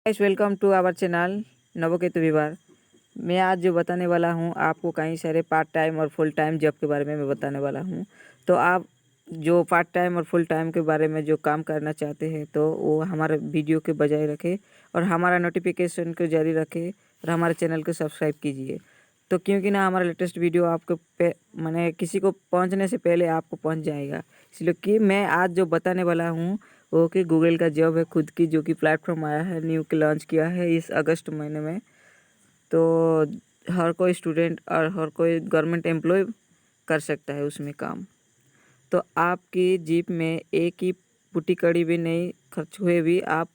Guys, welcome to our channel नवोकेतु विवार। मैं आज जो बताने वाला हूँ आपको कई सारे पार्ट टाइम और फुल टाइम जॉब के बारे में मैं बताने वाला हूँ। तो आप जो पार्ट टाइम और फुल टाइम के बारे में जो काम करना चाहते हैं तो वो हमारे वीडियो के बजाय रखें और हमारा नोटिफिकेशन को जारी रखें और हमारे चैनल को सब्सक्राइब कीजिए। तो क्योंकि ना हमारा लेटेस्ट वीडियो आपको मैंने किसी को पहुँचने से पहले आपको पहुँच जाएगा, इसलिए कि मैं आज जो बताने वाला हूँ वो कि गूगल का जॉब है खुद की, जो कि प्लेटफॉर्म आया है, न्यू के लॉन्च किया है इस अगस्त महीने में। तो हर कोई स्टूडेंट और हर कोई गवर्नमेंट एम्प्लॉय कर सकता है उसमें काम। तो आपकी जीप में एक ही पुट्टी कड़ी भी नहीं खर्च हुए भी आप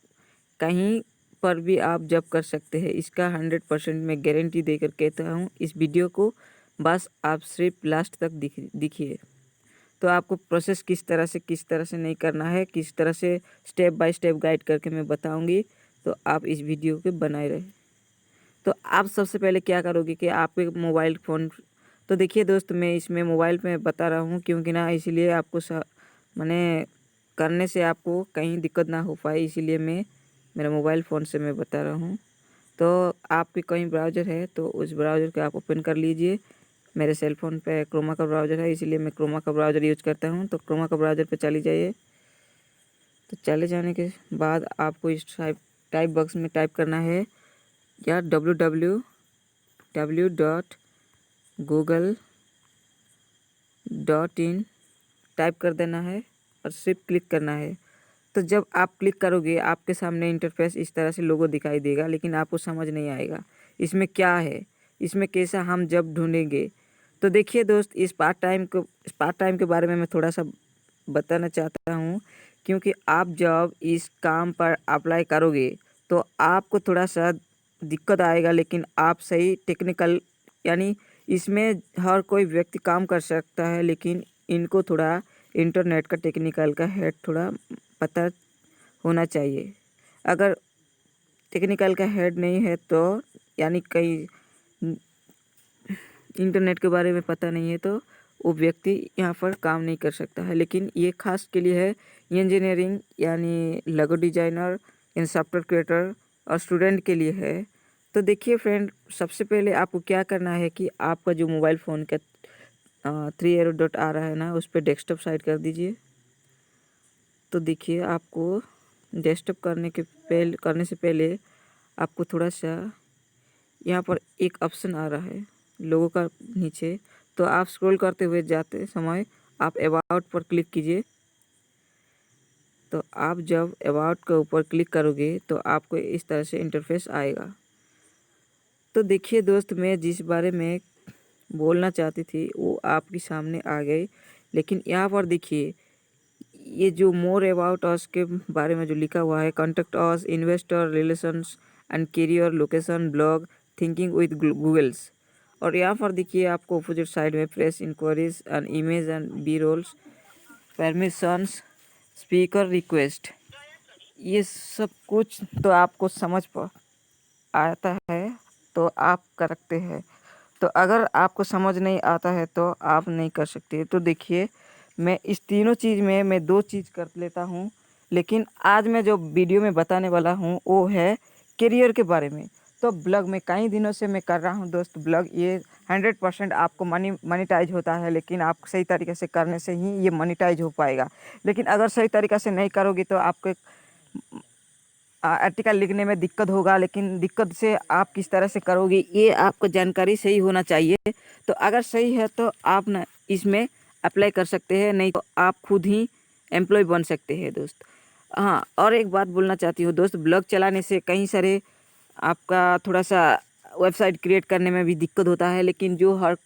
कहीं पर भी आप जॉब कर सकते हैं। इसका 100% मैं गारंटी देकर कहता हूँ। इस वीडियो को बस आप सिर्फ लास्ट तक देखिए। तो आपको प्रोसेस किस तरह से नहीं करना है, किस तरह से स्टेप बाय स्टेप गाइड करके मैं बताऊंगी। तो आप इस वीडियो के बनाए रहे। तो आप सबसे पहले क्या करोगे कि आपके मोबाइल फ़ोन, तो देखिए दोस्त, मैं इसमें मोबाइल पे बता रहा हूँ क्योंकि ना इसीलिए आपको मैंने करने से आपको कहीं दिक्कत ना हो पाए, इसीलिए मैं मेरा मोबाइल फ़ोन से मैं बता रहा हूँ। तो आपके कहीं ब्राउज़र है तो उस ब्राउज़र को आप ओपन कर लीजिए। मेरे सेल फ़ोन पे क्रोमा का ब्राउज़र है, इसीलिए मैं क्रोमा का ब्राउज़र यूज़ करता हूँ। तो क्रोमा का ब्राउज़र पे चली जाइए। तो चले जाने के बाद आपको इस टाइप बॉक्स में टाइप करना है या www.google.in टाइप कर देना है और सिर्फ क्लिक करना है। तो जब आप क्लिक करोगे आपके सामने इंटरफेस इस तरह से लोगो दिखाई देगा, लेकिन आपको समझ नहीं आएगा इसमें क्या है, इसमें कैसा हम जब ढूंढेंगे। तो देखिए दोस्त, इस पार्ट टाइम के बारे में मैं थोड़ा सा बताना चाहता हूँ, क्योंकि आप जब इस काम पर अप्लाई करोगे तो आपको थोड़ा सा दिक्कत आएगा, लेकिन आप सही टेक्निकल, यानी इसमें हर कोई व्यक्ति काम कर सकता है, लेकिन इनको थोड़ा इंटरनेट का टेक्निकल का हेड थोड़ा पता होना चाहिए। अगर टेक्निकल का हेड नहीं है तो, यानी कहीं इंटरनेट के बारे में पता नहीं है, तो वो व्यक्ति यहाँ पर काम नहीं कर सकता है। लेकिन ये खास के लिए है इंजीनियरिंग, यानी लोगो डिजाइनर, इन सॉफ्टवेयर क्रिएटर और स्टूडेंट के लिए है। तो देखिए फ्रेंड, सबसे पहले आपको क्या करना है कि आपका जो मोबाइल फ़ोन का 3 एरो डॉट आ रहा है ना, उस पर डेस्कटॉप साइड कर दीजिए। तो देखिए, आपको डेस्कटॉप करने से पहले आपको थोड़ा सा यहाँ पर एक ऑप्शन आ रहा है लोगों का नीचे, तो आप स्क्रॉल करते हुए जाते समय आप अबाउट पर क्लिक कीजिए। तो आप जब अबाउट के ऊपर क्लिक करोगे तो आपको इस तरह से इंटरफेस आएगा। तो देखिए दोस्त, मैं जिस बारे में बोलना चाहती थी वो आपके सामने आ गई, लेकिन यहाँ पर देखिए ये जो मोर अबाउट अस के बारे में जो लिखा हुआ है, contact us, investor relations and career, location, blog, thinking with Googles. और यहाँ पर देखिए आपको अपोजिट साइड में press inquiries and image and B rolls, permissions, speaker request, ये सब कुछ तो आपको समझ आता है तो आप कर सकते हैं। तो अगर आपको समझ नहीं आता है तो आप नहीं कर सकते। तो देखिए, मैं इस तीनों चीज़ में मैं 2 चीज़ कर लेता हूँ, लेकिन आज मैं जो वीडियो में बताने वाला हूँ वो है करियर के बारे में। तो ब्लॉग में कई दिनों से मैं कर रहा हूँ दोस्त ब्लॉग, ये 100% आपको मनीटाइज होता है, लेकिन आप सही तरीके से करने से ही ये मनीटाइज हो पाएगा। लेकिन अगर सही तरीक़े से नहीं करोगे तो आपको आर्टिकल लिखने में दिक्कत होगा, लेकिन दिक्कत से आप किस तरह से करोगे ये आपको जानकारी सही होना चाहिए। तो अगर सही है तो आप ना इसमें अप्लाई कर सकते हैं, नहीं तो आप खुद ही एम्प्लॉय बन सकते हैं दोस्त। हाँ, और एक बात बोलना चाहती हूँ दोस्त, ब्लॉग चलाने से कई सारे आपका थोड़ा सा वेबसाइट क्रिएट करने में भी दिक्कत होता है, लेकिन जो हर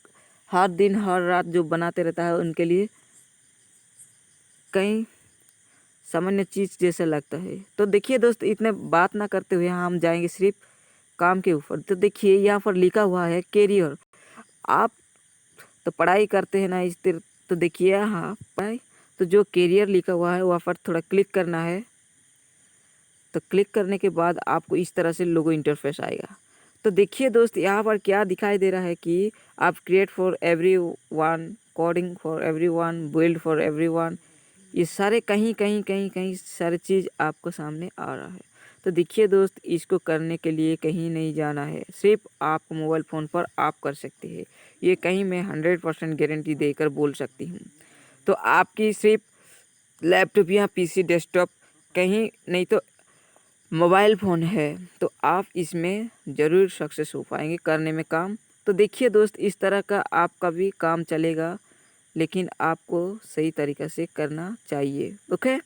हर दिन हर रात जो बनाते रहता है उनके लिए कहीं सामान्य चीज़ जैसा लगता है। तो देखिए दोस्त, इतने बात ना करते हुए हम जाएंगे सिर्फ काम के ऊपर। तो देखिए यहाँ पर लिखा हुआ है कैरियर। आप तो पढ़ाई करते हैं ना इस तरह, तो देखिए हाँ पढ़ाई, तो जो कैरियर लिखा हुआ है वहाँ पर थोड़ा क्लिक करना है। तो क्लिक करने के बाद आपको इस तरह से लोगो इंटरफेस आएगा। तो देखिए दोस्त, यहाँ पर क्या दिखाई दे रहा है कि आप create for every one, coding for every one, build for every one, ये सारे कहीं कहीं कहीं कहीं सारे चीज़ आपको सामने आ रहा है। तो देखिए दोस्त, इसको करने के लिए कहीं नहीं जाना है, सिर्फ आप मोबाइल फ़ोन पर आप कर सकते हैं। ये कहीं मैं 100% गारंटी देकर बोल सकती हूँ। तो आपकी सिर्फ लैपटॉप या पीसी डेस्कटॉप कहीं नहीं तो मोबाइल फ़ोन है, तो आप इसमें ज़रूर सक्सेस हो पाएंगे करने में काम। तो देखिए दोस्त, इस तरह का आपका भी काम चलेगा, लेकिन आपको सही तरीक़े से करना चाहिए। ओके,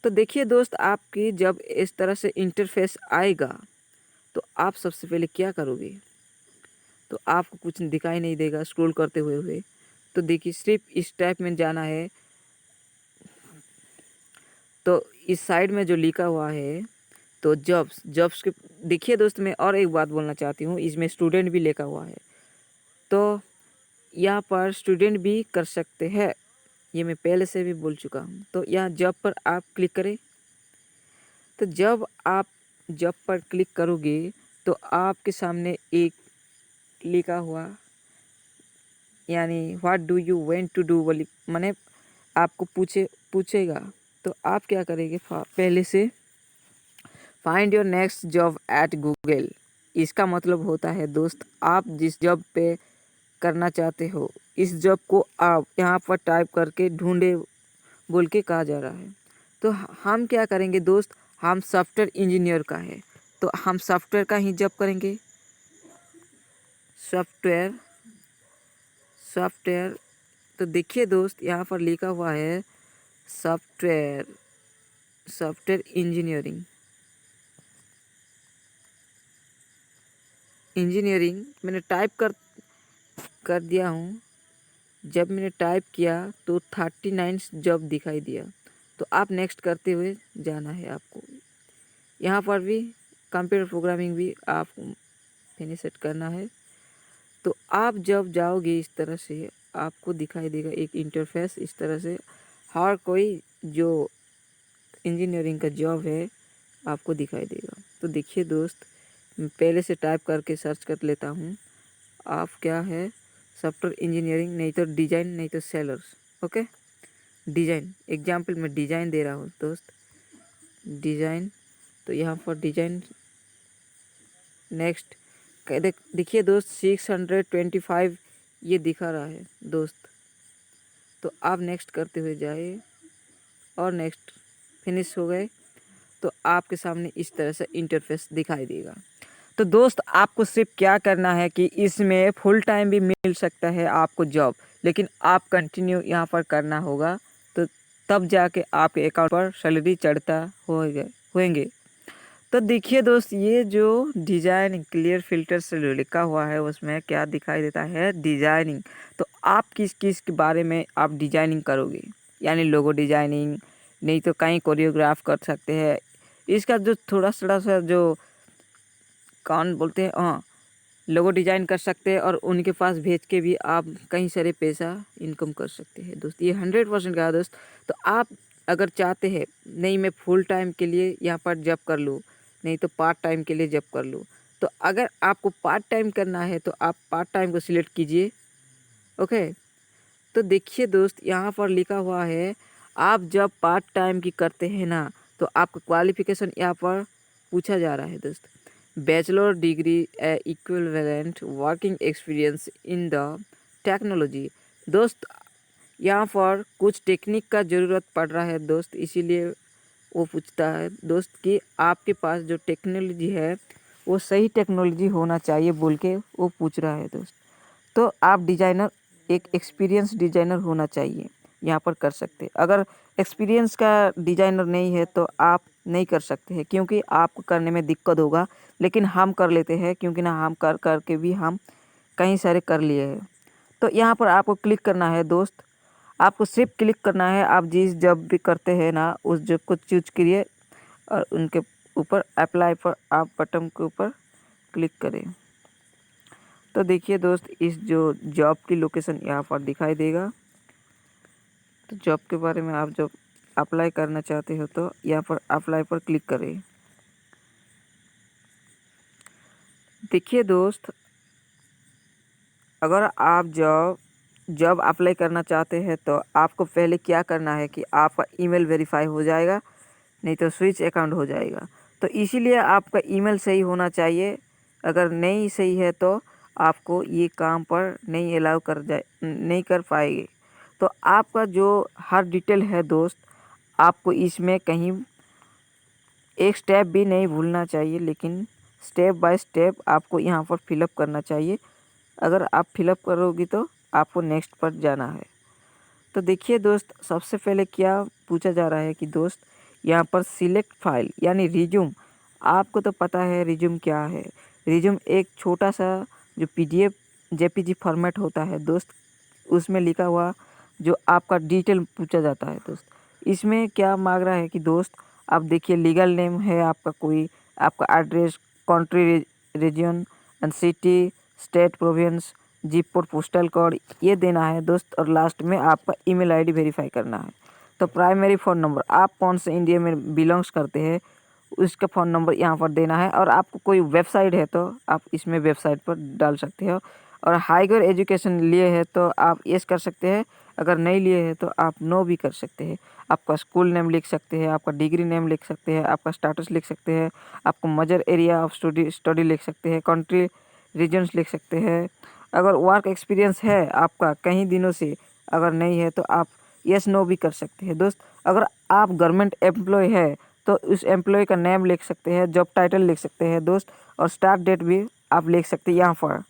तो देखिए दोस्त, आपकी जब इस तरह से इंटरफेस आएगा तो आप सबसे पहले क्या करोगे? तो आपको कुछ दिखाई नहीं देगा स्क्रॉल करते हुए। तो देखिए, सिर्फ इस टाइप में जाना है। तो इस साइड में जो लिखा हुआ है तो जॉब्स के, देखिए दोस्त, मैं और एक बात बोलना चाहती हूँ, इसमें स्टूडेंट भी लिखा हुआ है। तो यहाँ पर स्टूडेंट भी कर सकते हैं, ये मैं पहले से भी बोल चुका हूँ। तो यहाँ जॉब पर आप क्लिक करें। तो जब आप जॉब पर क्लिक करोगे तो आपके सामने एक लिखा हुआ, यानी what do you want to do वाली, माने आपको पूछेगा। तो आप क्या करेंगे? पहले से find your next job at Google. इसका मतलब होता है दोस्त, आप जिस जॉब पे करना चाहते हो, इस जॉब को आप यहाँ पर टाइप करके ढूंढे बोल के कहा जा रहा है। तो हम क्या करेंगे दोस्त, हम सॉफ्टवेयर इंजीनियर का है, तो हम सॉफ्टवेयर का ही जॉब करेंगे। सॉफ्टवेयर। तो देखिए दोस्त, यहाँ पर लिखा हुआ है सॉफ्टवेयर इंजीनियरिंग मैंने टाइप कर दिया हूँ। जब मैंने टाइप किया तो 39 जॉब दिखाई दिया। तो आप नेक्स्ट करते हुए जाना है आपको। यहाँ पर भी कंप्यूटर प्रोग्रामिंग भी आप फिनिश सेट करना है। तो आप जब जाओगे इस तरह से आपको दिखाई देगा एक इंटरफेस इस तरह से। हर कोई जो इंजीनियरिंग का जॉब है आपको दिखाई देगा। तो देखिए दोस्त, मैं पहले से टाइप करके सर्च कर लेता हूँ। आप क्या है, सॉफ्टवेयर इंजीनियरिंग, नहीं तो डिज़ाइन, नहीं तो सेलर्स। ओके, डिज़ाइन, एग्जाम्पल मैं डिज़ाइन दे रहा हूँ दोस्त, डिज़ाइन। तो यहाँ पर डिज़ाइन नेक्स्ट देखिए दोस्त, 625 ये दिखा रहा है दोस्त। तो आप नेक्स्ट करते हुए जाए और नेक्स्ट फिनिश हो गए तो आपके सामने इस तरह से इंटरफेस दिखाई देगा। तो दोस्त, आपको सिर्फ क्या करना है कि इसमें फुल टाइम भी मिल सकता है आपको जॉब, लेकिन आप कंटिन्यू यहाँ पर करना होगा। तो तब जाके आपके अकाउंट पर सैलरी चढ़ता होंगे। तो देखिए दोस्त, ये जो डिज़ाइनिंग क्लियर फिल्टर से जो लिखा हुआ है उसमें क्या दिखाई देता है, डिज़ाइनिंग। तो आप किस किस के बारे में आप डिज़ाइनिंग करोगे, यानी लोगो डिज़ाइनिंग, नहीं तो कहीं कोरियोग्राफ कर सकते हैं। इसका जो थोड़ा सा जो कौन बोलते हैं, हाँ, लोगो डिज़ाइन कर सकते हैं और उनके पास भेज के भी आप कई सारे पैसा इनकम कर सकते हैं दोस्त। ये 100% का है दोस्त। तो आप अगर चाहते हैं नहीं मैं फुल टाइम के लिए यहाँ पर जॉब कर लूँ, नहीं तो पार्ट टाइम के लिए जॉब कर लूँ, तो अगर आपको पार्ट टाइम करना है तो आप पार्ट टाइम को सिलेक्ट कीजिए। ओके, तो देखिए दोस्त, यहाँ पर लिखा हुआ है आप जब पार्ट टाइम की करते हैं ना, तो आपका क्वालिफिकेशन यहाँ पर पूछा जा रहा है दोस्त। Bachelor degree equivalent working experience in the technology. दोस्त, यहाँ पर कुछ टेक्निक का ज़रूरत पड़ रहा है दोस्त, इसीलिए वो पूछता है दोस्त कि आपके पास जो टेक्नोलॉजी है वो सही टेक्नोलॉजी होना चाहिए बोल के वो पूछ रहा है दोस्त। तो आप डिज़ाइनर, एक एक्सपीरियंस डिज़ाइनर होना चाहिए, यहाँ पर कर सकते हैं। अगर एक्सपीरियंस का डिज़ाइनर नहीं है तो आप नहीं कर सकते हैं, क्योंकि आपको करने में दिक्कत होगा। लेकिन हम कर लेते हैं, क्योंकि ना हम कर के भी हम कई सारे कर लिए हैं। तो यहाँ पर आपको क्लिक करना है दोस्त, आपको सिर्फ क्लिक करना है। आप जिस जॉब भी करते हैं ना उस जॉब को चूज करिए और उनके ऊपर अप्लाई पर आप बटन के ऊपर क्लिक करें। तो देखिए दोस्त, इस जो जॉब की लोकेशन यहाँ पर दिखाई देगा। तो जॉब के बारे में आप जब अप्लाई करना चाहते हो तो यहाँ पर अप्लाई पर क्लिक करें। देखिए दोस्त, अगर आप जॉब अप्लाई करना चाहते हैं तो आपको पहले क्या करना है कि आपका ईमेल वेरीफाई हो जाएगा, नहीं तो स्विच अकाउंट हो जाएगा। तो इसीलिए आपका ईमेल सही होना चाहिए। अगर नहीं सही है तो आपको ये काम पर नहीं अलाउ नहीं कर पाएंगे। तो आपका जो हर डिटेल है दोस्त, आपको इसमें कहीं एक स्टेप भी नहीं भूलना चाहिए, लेकिन स्टेप बाय स्टेप आपको यहाँ पर फिलअप करना चाहिए। अगर आप फिलअप करोगे तो आपको नेक्स्ट पर जाना है। तो देखिए दोस्त, सबसे पहले क्या पूछा जा रहा है कि दोस्त यहाँ पर सिलेक्ट फाइल यानी रिज्यूम। आपको तो पता है रिज्यूम क्या है। रिज्यूम एक छोटा सा जो पीडीएफ जेपीजी फॉर्मेट होता है दोस्त, उसमें लिखा हुआ जो आपका डिटेल पूछा जाता है दोस्त। इसमें क्या मांग रहा है कि दोस्त आप देखिए, लीगल नेम है आपका, कोई आपका address, country, region and city, state, province, zip code, postal code ये देना है दोस्त। और लास्ट में आपका ईमेल आईडी वेरीफाई करना है। तो प्राइमरी फ़ोन नंबर, आप कौन से इंडिया में बिलोंग्स करते हैं उसका फ़ोन नंबर यहाँ पर देना है। और आपको कोई वेबसाइट है तो आप इसमें वेबसाइट पर डाल सकते हो। और हाइगर एजुकेशन लिए है तो आप यस कर सकते हैं, अगर नहीं लिए है तो आप नो भी कर सकते हैं। आपका स्कूल नेम लिख सकते हैं, आपका डिग्री नेम लिख सकते हैं, आपका स्टेटस लिख सकते हैं, आपको मेजर एरिया ऑफ स्टडी लिख सकते हैं, कंट्री रीजन्स लिख सकते हैं। अगर वर्क एक्सपीरियंस है आपका कहीं दिनों से, अगर नहीं है तो आप यस नो भी कर सकते हैं दोस्त। अगर आप गवर्नमेंट एम्प्लॉय है तो उस एम्प्लॉय का नेम लिख सकते हैं, जॉब टाइटल लिख सकते हैं दोस्त, और स्टार्ट डेट भी आप लिख सकते हैं यहाँ पर।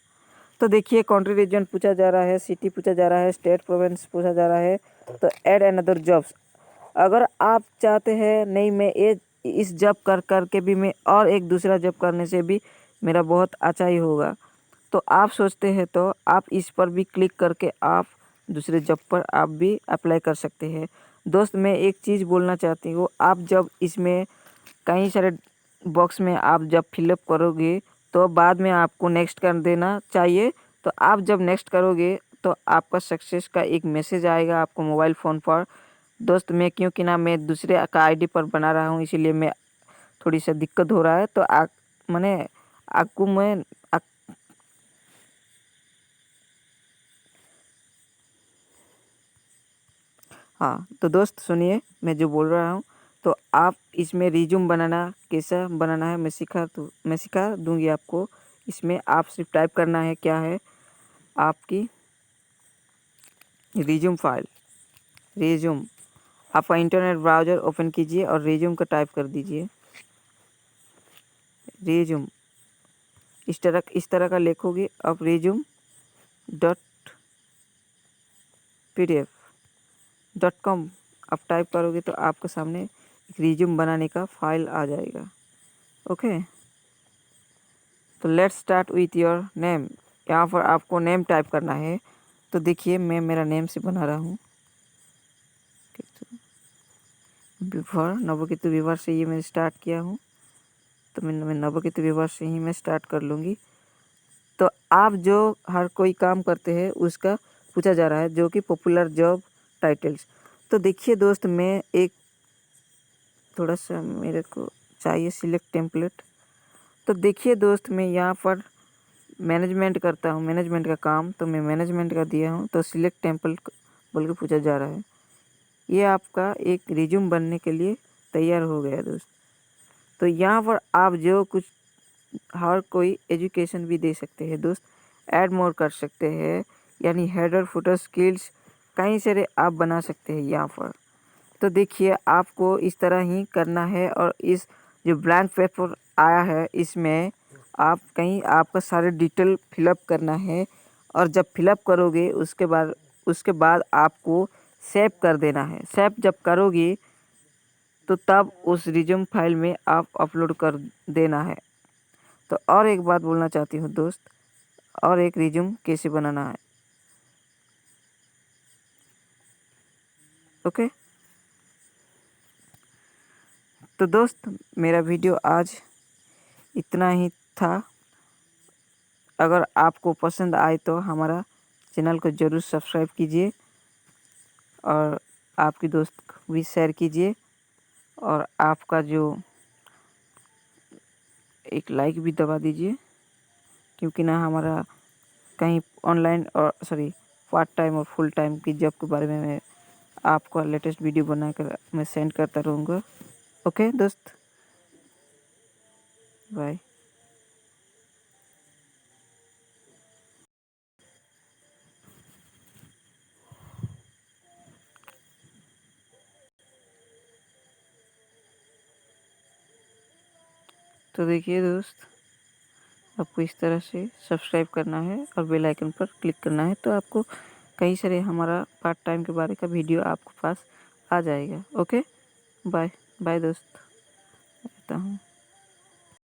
तो देखिए, कंट्री रीजन पूछा जा रहा है, सिटी पूछा जा रहा है, स्टेट प्रोविंस पूछा जा रहा है। तो ऐड अनदर जॉब्स, अगर आप चाहते हैं नहीं मैं इस जॉब कर के भी मैं और एक दूसरा जॉब करने से भी मेरा बहुत अच्छा ही होगा, तो आप सोचते हैं तो आप इस पर भी क्लिक करके आप दूसरे जॉब पर आप भी अप्लाई कर सकते हैं दोस्त। मैं एक चीज़ बोलना चाहती हूँ, आप जब इसमें कई सारे बॉक्स में आप जब फिलअप करोगे तो बाद में आपको नेक्स्ट कर देना चाहिए। तो आप जब नेक्स्ट करोगे तो आपका सक्सेस का एक मैसेज आएगा आपको मोबाइल फ़ोन पर दोस्त। मैं क्योंकि ना मैं दूसरे का आईडी पर बना रहा हूँ, इसीलिए मैं थोड़ी सा दिक्कत हो रहा है। तो मैंने आपको मैं हाँ, तो दोस्त सुनिए मैं जो बोल रहा हूँ। तो आप इसमें रिज्यूम बनाना कैसा बनाना है मैं सिखा दूंगी आपको। इसमें आप सिर्फ टाइप करना है, क्या है आपकी रिज्यूम फाइल। रिज्यूम, आपका इंटरनेट ब्राउज़र ओपन कीजिए और रिज्यूम का टाइप कर दीजिए। रिज्यूम इस तरह का लिखोगे आप, रिज्यूम डॉट pdf.com आप टाइप करोगे तो आपके सामने एक रिज्यूम बनाने का फाइल आ जाएगा। ओके, तो let's start with your name. यहाँ पर आपको नेम टाइप करना है। तो देखिए, मैं मेरा नेम से बना रहा हूँ। विवर, नवकेतु विवर से ये मैं स्टार्ट किया हूँ, तो मैं नवकेतु विवर से ही मैं स्टार्ट कर लूँगी। तो आप जो हर कोई काम करते हैं उसका पूछा जा रहा है, जो कि पॉपुलर जॉब टाइटल्स। तो देखिए दोस्त, मैं एक थोड़ा सा मेरे को चाहिए सिलेक्ट टेम्पलेट। तो देखिए दोस्त, मैं यहाँ पर मैनेजमेंट करता हूँ, मैनेजमेंट का काम, तो मैं मैनेजमेंट का दिया हूँ। तो सिलेक्ट टेम्पलेट बोल के पूछा जा रहा है। ये आपका एक रिज्यूम बनने के लिए तैयार हो गया दोस्त। तो यहाँ पर आप जो कुछ हर कोई एजुकेशन भी दे सकते हैं दोस्त, ऐड मोर कर सकते हैं, यानी हेडर फुटर स्किल्स कई सारे आप बना सकते हैं यहाँ पर। तो देखिए, आपको इस तरह ही करना है। और इस जो ब्लैंक पेपर आया है इसमें आप कहीं आपका सारे डिटेल फिलअप करना है। और जब फिलअप करोगे उसके बाद आपको सेव कर देना है। सेव जब करोगे तो तब उस रिज्यूम फाइल में आप अपलोड कर देना है। तो और एक बात बोलना चाहती हूँ दोस्त, और एक रिज्यूम कैसे बनाना है। ओके, तो दोस्त मेरा वीडियो आज इतना ही था। अगर आपको पसंद आए तो हमारा चैनल को ज़रूर सब्सक्राइब कीजिए और आपकी दोस्त को भी शेयर कीजिए। और आपका जो एक लाइक भी दबा दीजिए, क्योंकि ना हमारा कहीं ऑनलाइन और पार्ट टाइम और फुल टाइम की जॉब के बारे में मैं आपको लेटेस्ट वीडियो बनाकर मैं सेंड करता रहूँगा। ओके दोस्त। बाय। तो देखिए दोस्त, आपको इस तरह से सब्सक्राइब करना है और बेल आइकन पर क्लिक करना है, तो आपको कई सारे हमारा पार्ट टाइम के बारे का वीडियो आपके पास आ जाएगा। ओके, बाय बाय दोस्त, रहता हूँ।